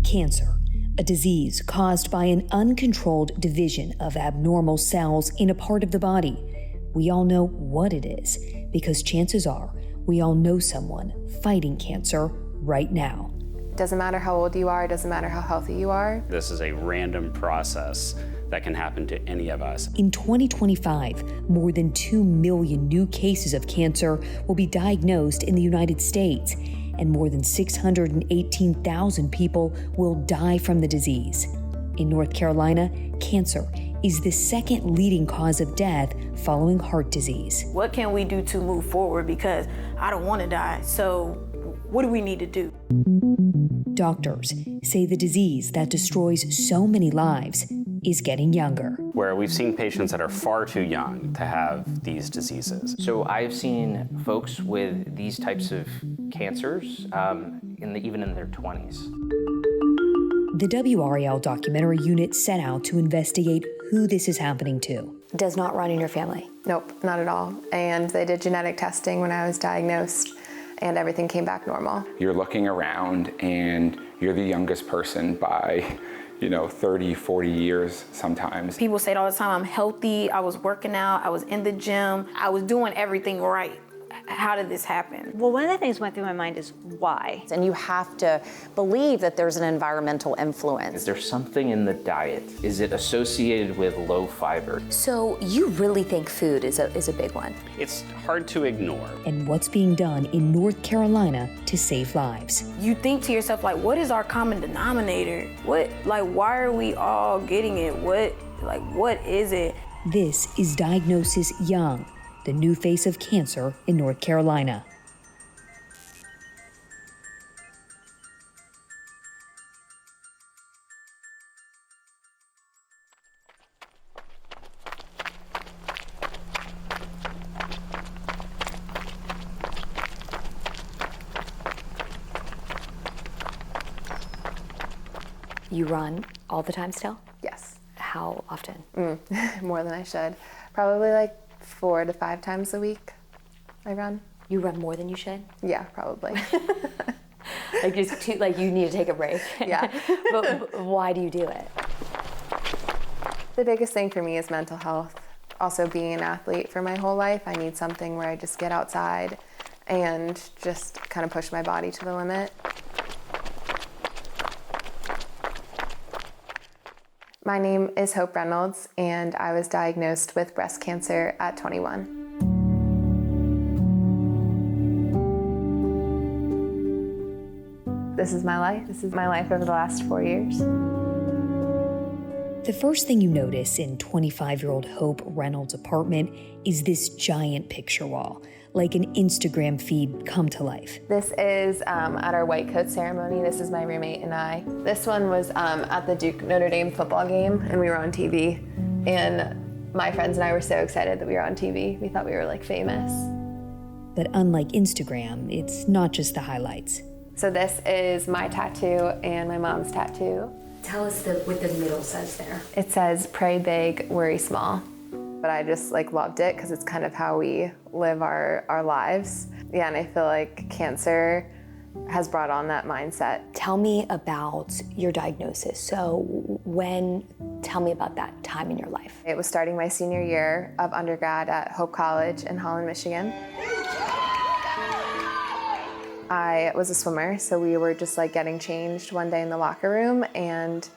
Cancer, a disease caused by an uncontrolled division of abnormal cells in a part of the body. We all know what it is because chances are we all know someone fighting cancer right now. Doesn't matter how old you are, doesn't matter how healthy you are. This is a random process that can happen to any of us. In 2025, more than 2 million new cases of cancer will be diagnosed in the United States, and more than 618,000 people will die from the disease. In North Carolina, cancer is the second leading cause of death following heart disease. What can we do to move forward? Because I don't want to die, so what do we need to do? Doctors say the disease that destroys so many lives is getting younger. Where we've seen patients that are far too young to have these diseases. So I've seen folks with these types of cancers even in their 20s. The WRAL documentary unit set out to investigate who this is happening to. Does not run in your family? Nope, not at all. And they did genetic testing when I was diagnosed, and everything came back normal. You're looking around and you're the youngest person by 30, 40 years sometimes. People say it all the time, I'm healthy, I was working out, I was in the gym, I was doing everything right. How did this happen? Well, one of the things that went through my mind is why? And you have to believe that there's an environmental influence. Is there something in the diet? Is it associated with low fiber? So you really think food is a big one? It's hard to ignore. And what's being done in North Carolina to save lives. You think to yourself, like, what is our common denominator? Why are we all getting it? What is it? This is Diagnosis Young, the new face of cancer in North Carolina. You run all the time still? Yes. How often? More than I should. Probably like 4 to 5 times a week I run. You run more than you should? Yeah, probably. You need to take a break. Yeah. But why do you do it? The biggest thing for me is mental health. Also being an athlete for my whole life, I need something where I just get outside and just kind of push my body to the limit. My name is Hope Reynolds, and I was diagnosed with breast cancer at 21. This is my life. This is my life over the last 4 years. The first thing you notice in 25-year-old Hope Reynolds' apartment is this giant picture wall, like an Instagram feed come to life. This is at our white coat ceremony. This is my roommate and I. This one was at the Duke Notre Dame football game, and we were on TV. And my friends and I were so excited that we were on TV. We thought we were like famous. But unlike Instagram, it's not just the highlights. So this is my tattoo and my mom's tattoo. Tell us what the middle says there. It says, pray big, worry small. But I just loved it because it's kind of how we live our lives. Yeah, and I feel like cancer has brought on that mindset. Tell me about your diagnosis. So tell me about that time in your life. It was starting my senior year of undergrad at Hope College in Holland, Michigan. I was a swimmer, so we were just getting changed one day in the locker room and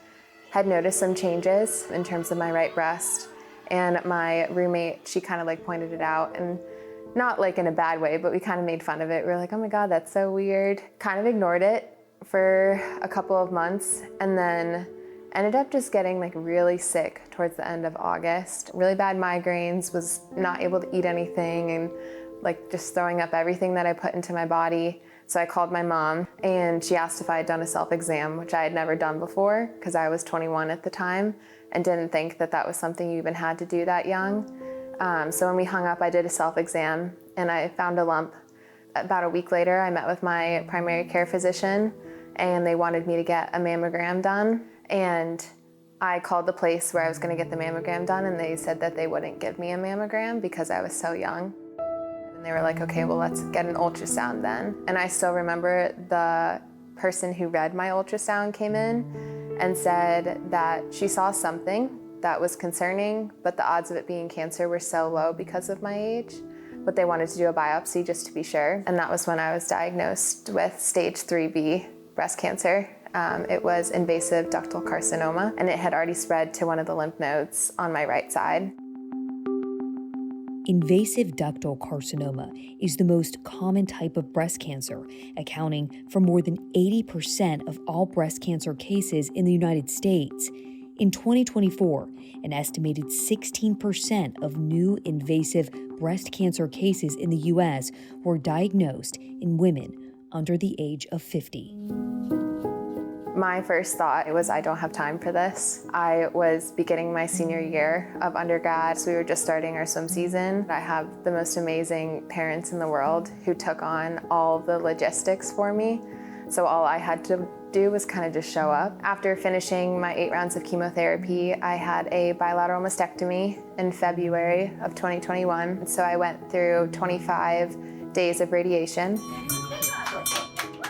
had noticed some changes in terms of my right breast. And my roommate, she kind of pointed it out, and not in a bad way, but we kind of made fun of it. We were like, oh my God, that's so weird. Kind of ignored it for a couple of months, and then ended up just getting really sick towards the end of August. Really bad migraines, was not able to eat anything, and just throwing up everything that I put into my body. So I called my mom, and she asked if I had done a self-exam, which I had never done before because I was 21 at the time and didn't think that that was something you even had to do that young. So when we hung up, I did a self-exam and I found a lump. About a week later, I met with my primary care physician, and they wanted me to get a mammogram done. And I called the place where I was going to get the mammogram done, and they said that they wouldn't give me a mammogram because I was so young. And they were like, okay, well, let's get an ultrasound then. And I still remember the person who read my ultrasound came in and said that she saw something that was concerning, but the odds of it being cancer were so low because of my age. But they wanted to do a biopsy just to be sure. And that was when I was diagnosed with stage 3B breast cancer. It was invasive ductal carcinoma, and it had already spread to one of the lymph nodes on my right side. Invasive ductal carcinoma is the most common type of breast cancer, accounting for more than 80% of all breast cancer cases in the United States. In 2024, an estimated 16% of new invasive breast cancer cases in the U.S. were diagnosed in women under the age of 50. My first thought was, I don't have time for this. I was beginning my senior year of undergrad, so we were just starting our swim season. I have the most amazing parents in the world who took on all the logistics for me. So all I had to do was kind of just show up. After finishing my 8 rounds of chemotherapy, I had a bilateral mastectomy in February of 2021. So I went through 25 days of radiation.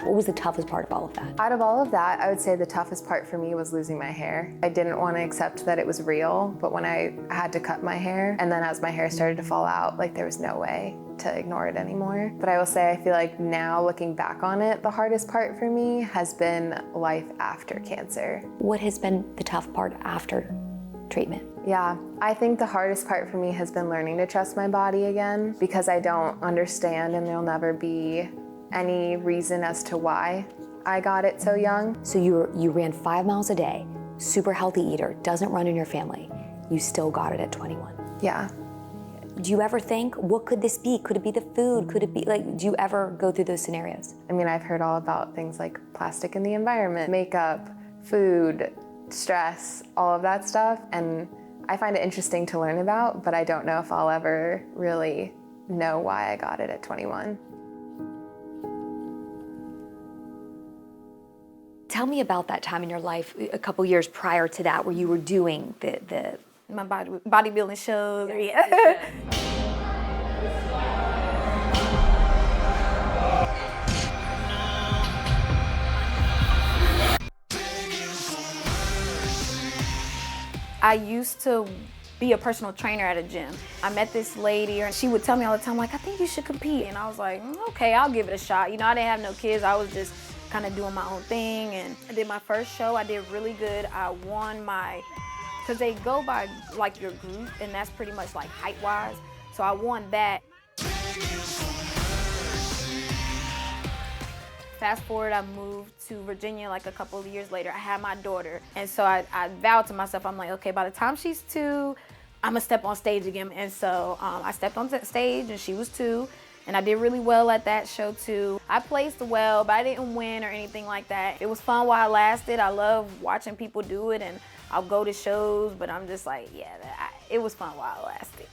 What was the toughest part of all of that? Out of all of that, I would say the toughest part for me was losing my hair. I didn't want to accept that it was real, but when I had to cut my hair, and then as my hair started to fall out, like there was no way to ignore it anymore. But I will say I feel like now looking back on it, the hardest part for me has been life after cancer. What has been the tough part after treatment? Yeah, I think the hardest part for me has been learning to trust my body again, because I don't understand and there'll never be any reason as to why I got it so young. So you ran 5 miles a day, super healthy eater, doesn't run in your family. You still got it at 21. Yeah. Do you ever think, what could this be? Could it be the food? Could it be, like, do you ever go through those scenarios? I mean, I've heard all about things like plastic in the environment, makeup, food, stress, all of that stuff. And I find it interesting to learn about, but I don't know if I'll ever really know why I got it at 21. Tell me about that time in your life, a couple years prior to that, where you were doing My bodybuilding shows. Yeah. I used to be a personal trainer at a gym. I met this lady and she would tell me all the time, like, I think you should compete. And I was like, okay, I'll give it a shot. You know, I didn't have no kids. I was just kind of doing my own thing. And I did my first show. I did really good. I won because they go by like your group, and that's pretty much like height-wise. So I won that. Fast forward, I moved to Virginia like a couple of years later. I had my daughter. And so I vowed to myself, I'm like, okay, by the time she's 2, I'm gonna step on stage again. And so I stepped on stage and she was 2. And I did really well at that show too. I placed well, but I didn't win or anything like that. It was fun while it lasted. I love watching people do it, and I'll go to shows, but I'm just like, yeah, it was fun while it lasted.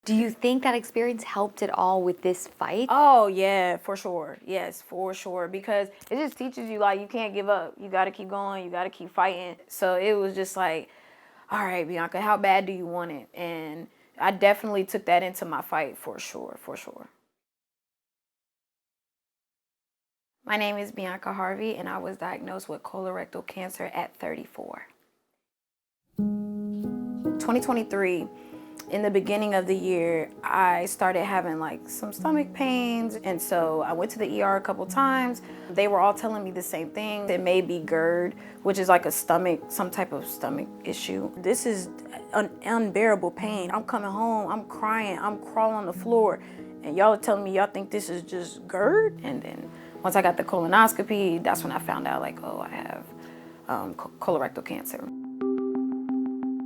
Do you think that experience helped at all with this fight? Oh yeah, for sure. Yes, for sure. Because it just teaches you, like, you can't give up. You gotta keep going, you gotta keep fighting. So it was just like, all right, Bianca, how bad do you want it? And I definitely took that into my fight, for sure, for sure. My name is Bianca Harvey, and I was diagnosed with colorectal cancer at 34. 2023. In the beginning of the year, I started having like some stomach pains, and so I went to the ER a couple times. They were all telling me the same thing. It may be GERD, which is like some type of stomach issue. This is an unbearable pain. I'm coming home, I'm crying, I'm crawling on the floor, and y'all are telling me y'all think this is just GERD? And then once I got the colonoscopy, that's when I found out, like, oh, I have colorectal cancer.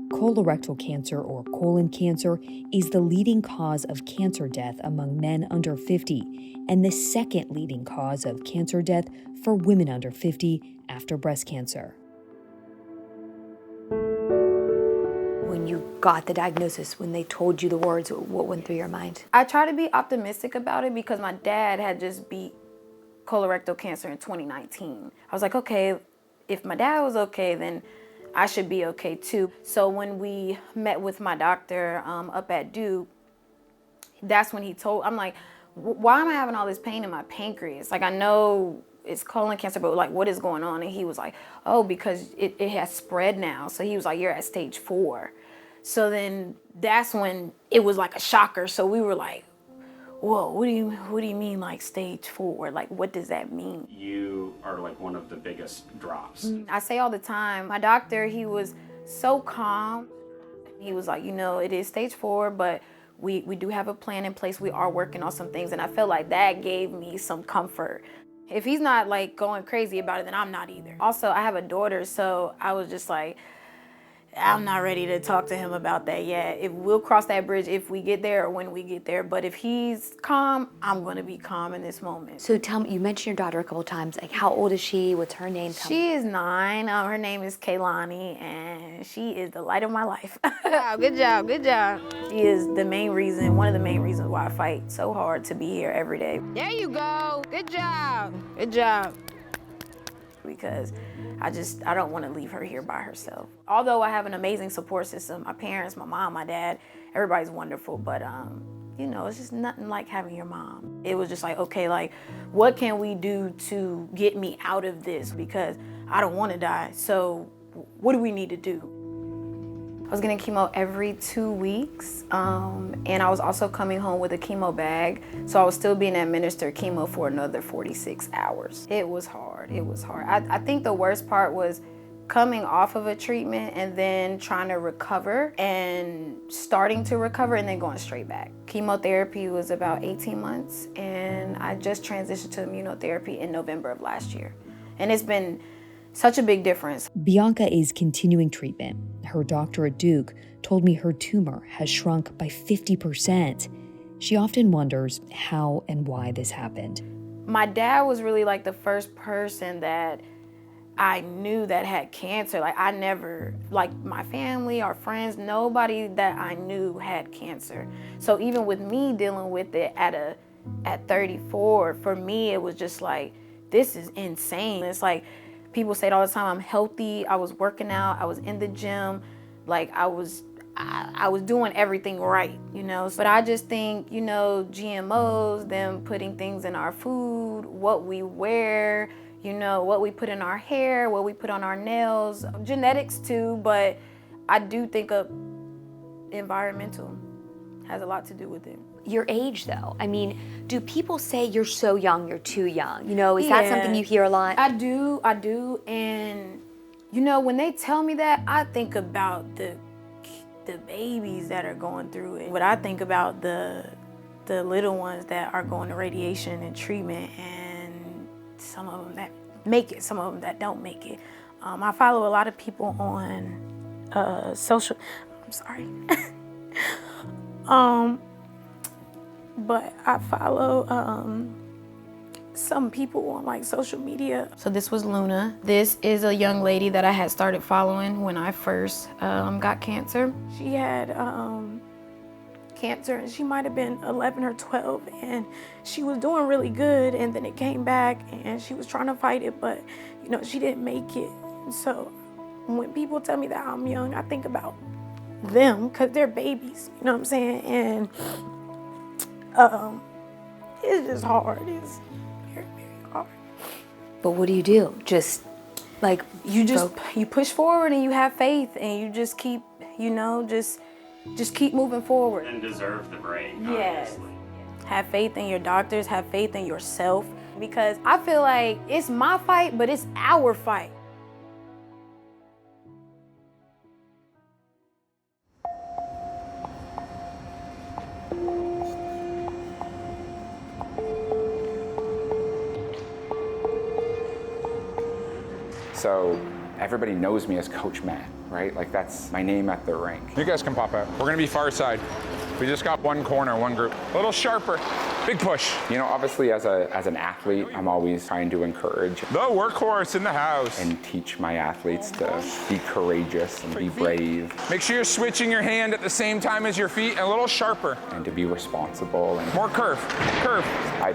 Colorectal cancer, or colon cancer, is the leading cause of cancer death among men under 50 and the second leading cause of cancer death for women under 50 after breast cancer. When you got the diagnosis, when they told you the words, what went through your mind? I try to be optimistic about it because my dad had just beat colorectal cancer in 2019. I was like, okay, if my dad was okay, then I should be okay too. So when we met with my doctor up at Duke, That's when he told, I'm like, why am I having all this pain in my pancreas? Like, I know it's colon cancer, but like, what is going on? And he was like, oh, because it has spread now. So he was like, you're at stage 4. So then that's when it was like a shocker. So we were like, whoa, what do you mean like stage 4? Like, what does that mean? You are like one of the biggest drops. I say all the time, my doctor, he was so calm. He was like, it is stage 4, but we do have a plan in place. We are working on some things. And I felt like that gave me some comfort. If he's not like going crazy about it, then I'm not either. Also, I have a daughter, so I was just like, I'm not ready to talk to him about that yet. If we'll cross that bridge if we get there or when we get there. But if he's calm, I'm gonna be calm in this moment. So tell me, you mentioned your daughter a couple times. Like, how old is she? What's her name? She is 9. Her name is Kaylani, and she is the light of my life. Good job, good job. She is the main reason, one of the main reasons why I fight so hard to be here every day. There you go. Good job. Good job. Because I don't want to leave her here by herself. Although I have an amazing support system, my parents, my mom, my dad, everybody's wonderful, but it's just nothing like having your mom. It was just like, okay, like, what can we do to get me out of this? Because I don't want to die, so what do we need to do? I was getting chemo every 2 weeks, and I was also coming home with a chemo bag, so I was still being administered chemo for another 46 hours. It was hard, it was hard. I think the worst part was coming off of a treatment and then trying to recover and starting to recover and then going straight back. Chemotherapy was about 18 months, and I just transitioned to immunotherapy in November of last year. And it's been such a big difference. Bianca is continuing treatment. Her doctor at Duke told me her tumor has shrunk by 50%. She often wonders how and why this happened. My dad was really like the first person that I knew that had cancer. Like, I never, like, my family, our friends, nobody that I knew had cancer. So even with me dealing with it at 34, for me, it was just like, this is insane. It's like, people say it all the time, I'm healthy, I was working out, I was in the gym, like I was doing everything right, But I just think, GMOs, them putting things in our food, what we wear, what we put in our hair, what we put on our nails, genetics too, but I do think environmental has a lot to do with it. Your age, though. I mean, do people say you're so young, you're too young? Is that something you hear a lot? I do. And, when they tell me that, I think about the babies that are going through it. But I think about the little ones that are going to radiation and treatment, and some of them that make it, some of them that don't make it. I follow a lot of people on social, I'm sorry. But I follow some people on like social media. So this was Luna. This is a young lady that I had started following when I first got cancer. She had cancer, and she might have been 11 or 12, and she was doing really good, and then it came back, and she was trying to fight it, but she didn't make it. So when people tell me that I'm young, I think about them, because they're babies, you know what I'm saying? And it's just hard. It's very, very hard. But what do you do? Just like you push forward and you have faith, and you just keep, just keep moving forward. And deserve the break, yes. obviously. Have faith in your doctors, have faith in yourself, because I feel like it's my fight, but it's our fight. So everybody knows me as Coach Matt, right? Like, that's my name at the rink. You guys can pop out. We're gonna be far side. We just got one corner, one group. A little sharper, big push. Obviously as an athlete, I'm always trying to encourage The workhorse in the house. and teach my athletes to be courageous and be brave Make sure you're switching your hand at the same time as your feet and a little sharper. and to be responsible. And More curve, curve. I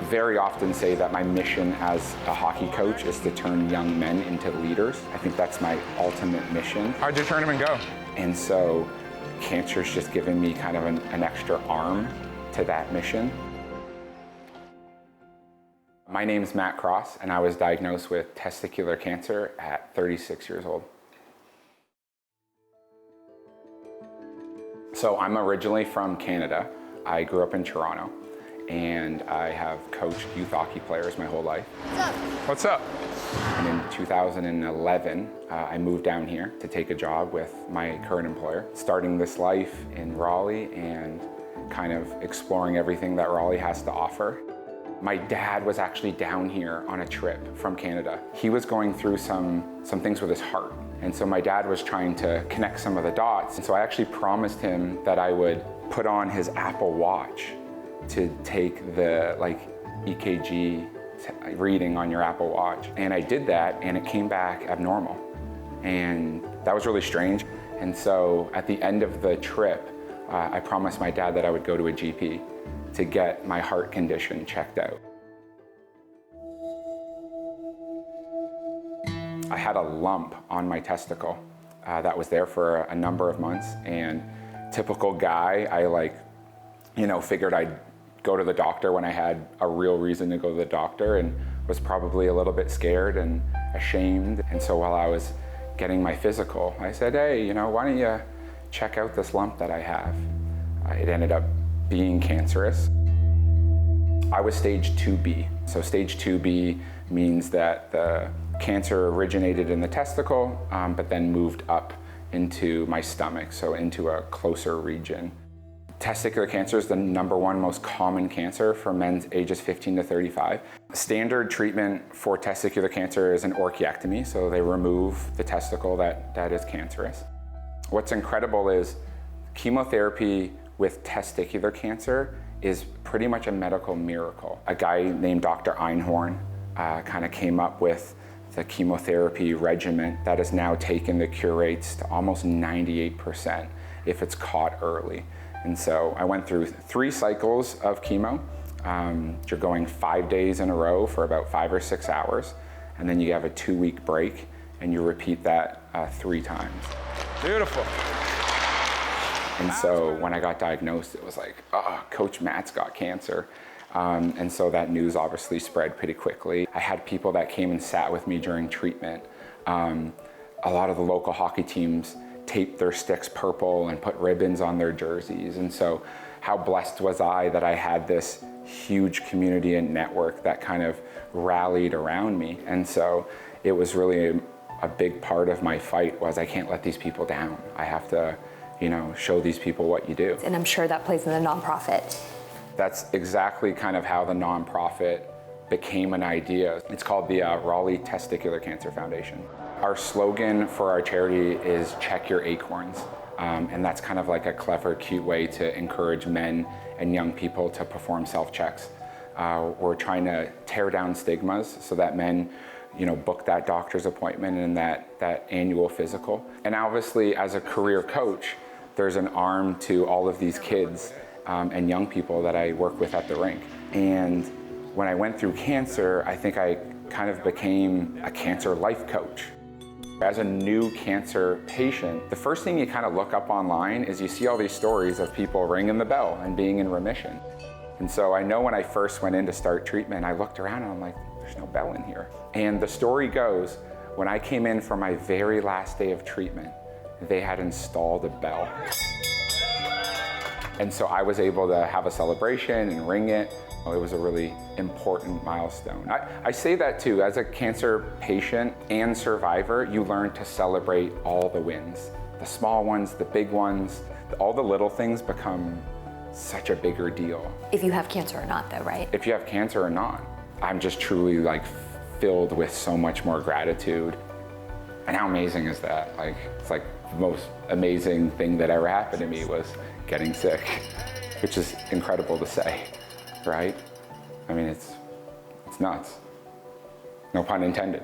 very often say that my mission as a hockey coach is to turn young men into leaders. I think that's my ultimate mission. How'd your tournament go? And so cancer's just given me kind of an extra arm to that mission. My name's Matt Cross, and I was diagnosed with testicular cancer at 36 years old. So I'm originally from Canada. I grew up in Toronto, and I have coached youth hockey players my whole life. What's up? And in 2011, I moved down here to take a job with my current employer, starting this life in Raleigh and kind of exploring everything that Raleigh has to offer. My dad was actually down here on a trip from Canada. He was going through some things with his heart. And so my dad was trying to connect some of the dots. And so I actually promised him that I would put on his Apple Watch to take the EKG reading on your Apple Watch. And I did that, and it came back abnormal. And that was really strange. And so at the end of the trip, I promised my dad that I would go to a GP to get my heart condition checked out. I had a lump on my testicle that was there for a number of months, and typical guy, I figured I'd go to the doctor when I had a real reason to go to the doctor, and was probably a little bit scared and ashamed. And so while I was getting my physical, I said, hey, why don't you check out this lump that I have? It ended up being cancerous. I was stage 2B. So stage 2B means that the cancer originated in the testicle, but then moved up into my stomach, so into a closer region. Testicular cancer is the #1 most common cancer for men ages 15 to 35. Standard treatment for testicular cancer is an orchiectomy, so they remove the testicle that is cancerous. What's incredible is chemotherapy with testicular cancer is pretty much a medical miracle. A guy named Dr. Einhorn kind of came up with the chemotherapy regimen that has now taken the cure rates to almost 98% if it's caught early. And so I went through 3 cycles of chemo. You're going 5 days in a row for about 5 or 6 hours, and then you have a 2-week break, and you repeat that 3 times. Beautiful. And so when I got diagnosed, it was like, oh, Coach Matt's got cancer. And so that news obviously spread pretty quickly. I had people that came and sat with me during treatment. A lot of the local hockey teams taped their sticks purple and put ribbons on their jerseys. And so how blessed was I that I had this huge community and network that kind of rallied around me. And so it was really a big part of my fight was I can't let these people down. I have to, show these people what you do. And I'm sure that plays in the nonprofit. That's exactly kind of how the nonprofit became an idea. It's called the Raleigh Testicular Cancer Foundation. Our slogan for our charity is check your acorns. And that's kind of like a clever, cute way to encourage men and young people to perform self-checks. We're trying to tear down stigmas so that men book that doctor's appointment and that annual physical. And obviously, as a career coach, there's an arm to all of these kids and young people that I work with at the rink. And when I went through cancer, I think I kind of became a cancer life coach. As a new cancer patient, the first thing you kind of look up online is you see all these stories of people ringing the bell and being in remission. And so I know when I first went in to start treatment, I looked around and I'm like, there's no bell in here. And the story goes, when I came in for my very last day of treatment, they had installed a bell. And so I was able to have a celebration and ring it. It was a really important milestone. I say that too, as a cancer patient and survivor, you learn to celebrate all the wins. The small ones, the big ones, all the little things become such a bigger deal. If you have cancer or not though, right? If you have cancer or not. I'm just truly filled with so much more gratitude. And how amazing is that? It's like the most amazing thing that ever happened to me was getting sick, which is incredible to say, right? I mean, it's nuts. No pun intended.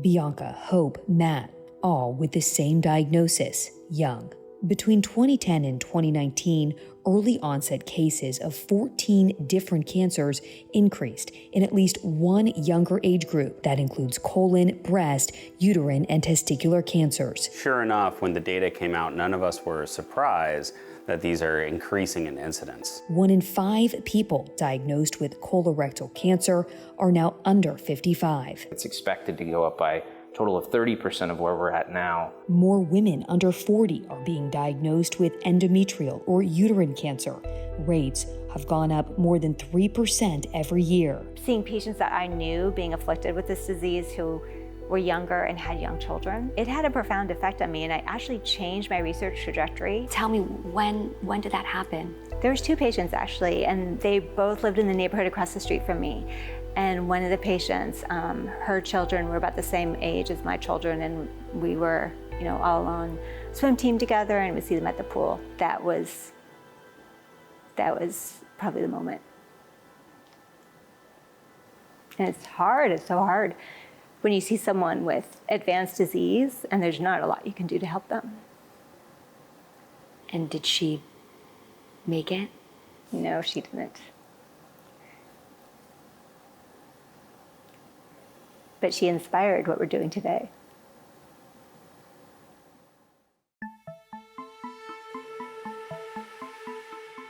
Bianca, Hope, Matt, all with the same diagnosis, young. Between 2010 and 2019, early onset cases of 14 different cancers increased in at least one younger age group. That includes colon, breast, uterine, and testicular cancers. Sure enough, when the data came out, none of us were surprised that these are increasing in incidence. 1 in 5 people diagnosed with colorectal cancer are now under 55. It's expected to go up by a total of 30% of where we're at now. More women under 40 are being diagnosed with endometrial or uterine cancer. Rates have gone up more than 3% every year. Seeing patients that I knew being afflicted with this disease who were younger and had young children, it had a profound effect on me, and I actually changed my research trajectory. Tell me, when did that happen? There was 2 patients actually, and they both lived in the neighborhood across the street from me. And one of the patients, her children were about the same age as my children, and we were, all on swim team together, and would see them at the pool. That was probably the moment. And it's hard, it's so hard when you see someone with advanced disease and there's not a lot you can do to help them. And did she make it? No, she didn't. But she inspired what we're doing today.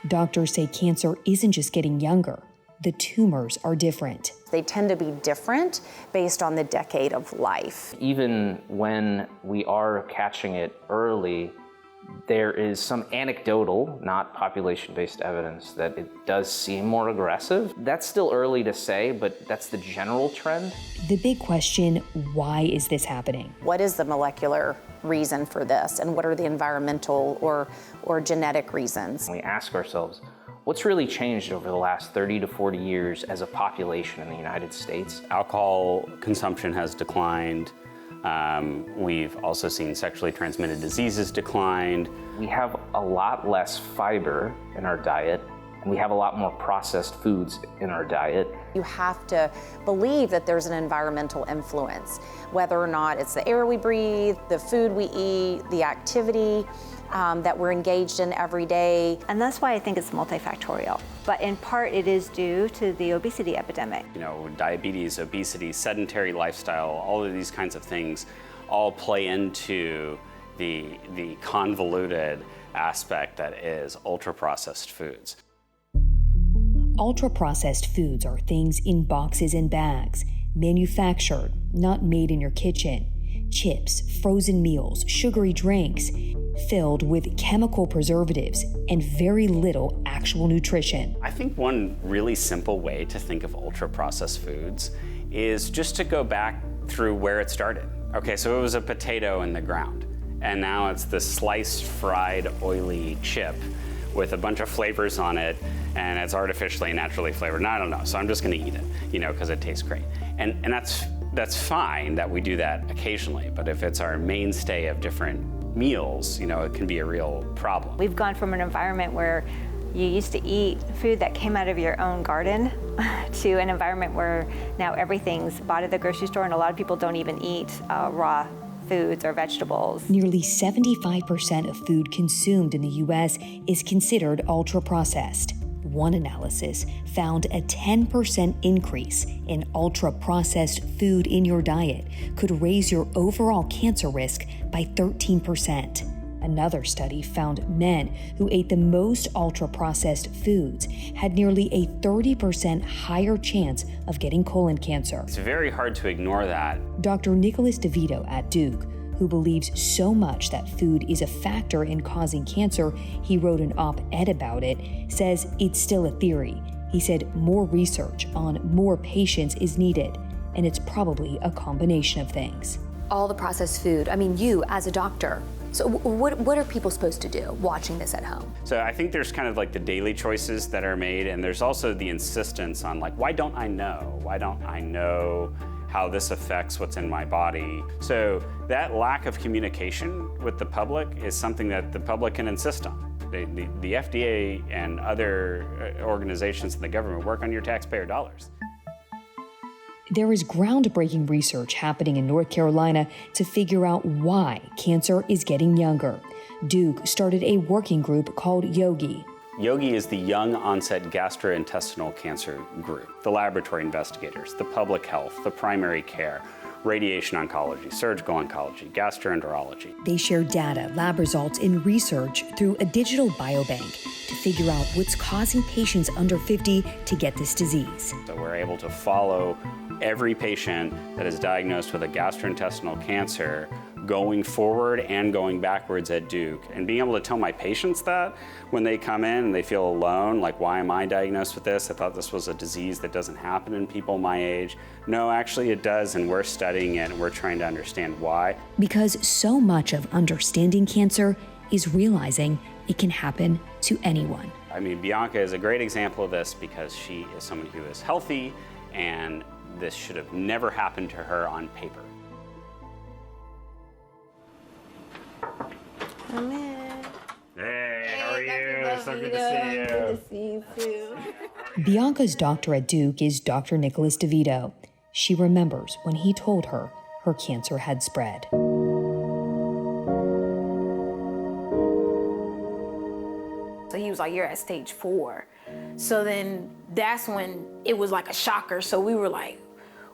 Doctors say cancer isn't just getting younger. The tumors are different. They tend to be different based on the decade of life. Even when we are catching it early, there is some anecdotal, not population-based evidence that it does seem more aggressive. That's still early to say, but that's the general trend. The big question, why is this happening? What is the molecular reason for this, and what are the environmental or genetic reasons? We ask ourselves, what's really changed over the last 30 to 40 years as a population in the United States? Alcohol consumption has declined. We've also seen sexually transmitted diseases declined. We have a lot less fiber in our diet, and we have a lot more processed foods in our diet. You have to believe that there's an environmental influence, whether or not it's the air we breathe, the food we eat, the activity that we're engaged in every day. And that's why I think it's multifactorial. But in part, it is due to the obesity epidemic. Diabetes, obesity, sedentary lifestyle, all of these kinds of things all play into the convoluted aspect that is ultra-processed foods. Ultra-processed foods are things in boxes and bags, manufactured, not made in your kitchen. Chips, frozen meals, sugary drinks, filled with chemical preservatives and very little actual nutrition. I think one really simple way to think of ultra-processed foods is just to go back through where it started. Okay, so it was a potato in the ground, and now it's this sliced, fried, oily chip with a bunch of flavors on it, and it's artificially and naturally flavored. And I don't know, so I'm just gonna eat it, because it tastes great. And that's fine that we do that occasionally, but if it's our mainstay of different meals, it can be a real problem. We've gone from an environment where you used to eat food that came out of your own garden to an environment where now everything's bought at the grocery store, and a lot of people don't even eat raw foods or vegetables. Nearly 75% of food consumed in the U.S. is considered ultra-processed. One analysis found a 10% increase in ultra-processed food in your diet could raise your overall cancer risk by 13%. Another study found men who ate the most ultra-processed foods had nearly a 30% higher chance of getting colon cancer. It's very hard to ignore that. Dr. Nicholas DeVito at Duke, who believes so much that food is a factor in causing cancer, he wrote an op-ed about it, says it's still a theory. He said more research on more patients is needed, and it's probably a combination of things. All the processed food, you as a doctor, so what are people supposed to do watching this at home? So I think there's kind of like the daily choices that are made, and there's also the insistence on why don't I know? Why don't I know how this affects what's in my body? So that lack of communication with the public is something that the public can insist on. The FDA and other organizations in the government work on your taxpayer dollars. There is groundbreaking research happening in North Carolina to figure out why cancer is getting younger. Duke started a working group called YOGI. YOGI is the Young Onset Gastrointestinal Cancer Group. The laboratory investigators, the public health, the primary care, radiation oncology, surgical oncology, gastroenterology. They share data, lab results, and research through a digital biobank to figure out what's causing patients under 50 to get this disease. So we're able to follow every patient that is diagnosed with a gastrointestinal cancer going forward and going backwards at Duke. And being able to tell my patients that when they come in and they feel alone, like, why am I diagnosed with this? I thought this was a disease that doesn't happen in people my age. No, actually it does, and we're studying it and we're trying to understand why. Because so much of understanding cancer is realizing it can happen to anyone. I mean, Bianca is a great example of this because she is someone who is healthy, and this should have never happened to her on paper. Come in. Hey, how are you? So good to see you. Good to see you too. Bianca's doctor at Duke is Dr. Nicholas DeVito. She remembers when he told her her cancer had spread. So he was like, you're at stage 4. So then that's when it was like a shocker. So we were like,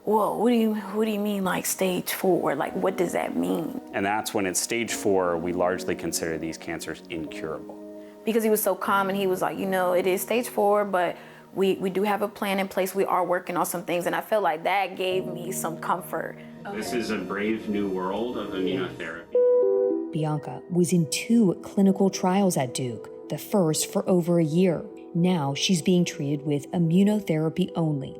whoa, what do you mean like stage 4? Like, what does that mean? And that's when it's stage 4, we largely consider these cancers incurable. Because he was so calm and he was like, you know, it is stage 4, but we do have a plan in place. We are working on some things. And I felt like that gave me some comfort. This is a brave new world of immunotherapy. Bianca was in 2 clinical trials at Duke, the first for over a year. Now she's being treated with immunotherapy only.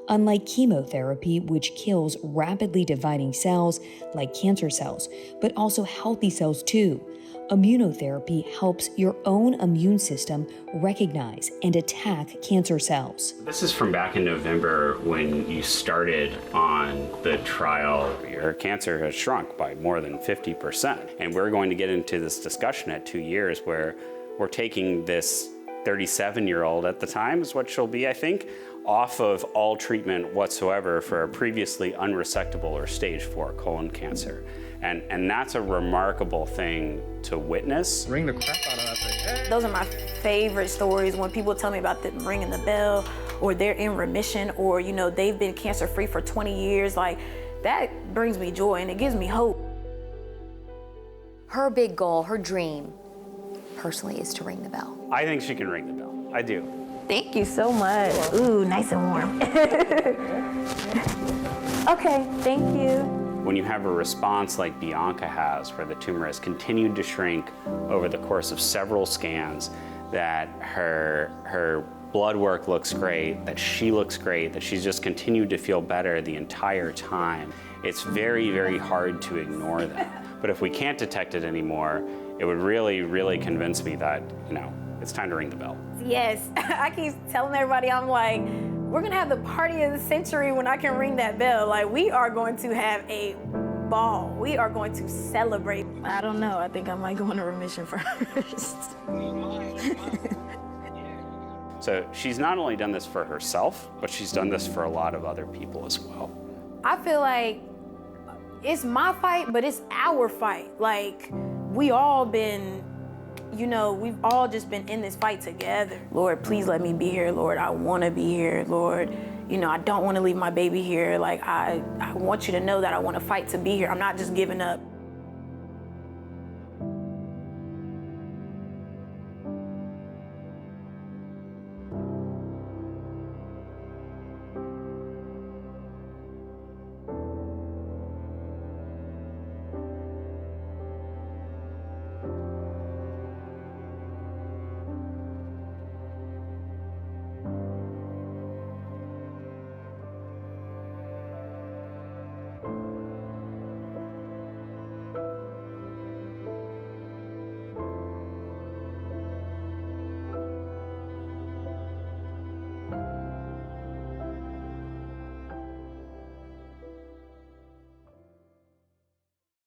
Unlike chemotherapy, which kills rapidly dividing cells like cancer cells, but also healthy cells too, immunotherapy helps your own immune system recognize and attack cancer cells. This is from back in November when you started on the trial. Your cancer has shrunk by more than 50%. And we're going to get into this discussion at 2 years where we're taking this 37-year-old at the time, is what she'll be, I think, off of all treatment whatsoever for a previously unresectable or stage 4 colon cancer. And that's a remarkable thing to witness. Ring the crap out of that thing. Hey. Those are my favorite stories when people tell me about them ringing the bell, or they're in remission, or, you know, they've been cancer-free for 20 years. Like, that brings me joy and it gives me hope. Her big goal, her dream, personally, is to ring the bell. I think she can ring the bell. I do. Thank you so much. Ooh, nice and warm. Okay, thank you. When you have a response like Bianca has, where the tumor has continued to shrink over the course of several scans, that her blood work looks great, that she looks great, that she's just continued to feel better the entire time, it's very, very hard to ignore that. But if we can't detect it anymore, it would really, really convince me that, you know, it's time to ring the bell. Yes, I keep telling everybody, I'm like, we're gonna have the party of the century when I can ring that bell. Like, we are going to have a ball. We are going to celebrate. I don't know, I think I might go into remission first. So she's not only done this for herself, but she's done this for a lot of other people as well. I feel like it's my fight, but it's our fight. Like, we all been, you know, we've all just been in this fight together. Lord, please let me be here. Lord, I want to be here. Lord, you know, I don't want to leave my baby here. Like, I want you to know that I want to fight to be here. I'm not just giving up.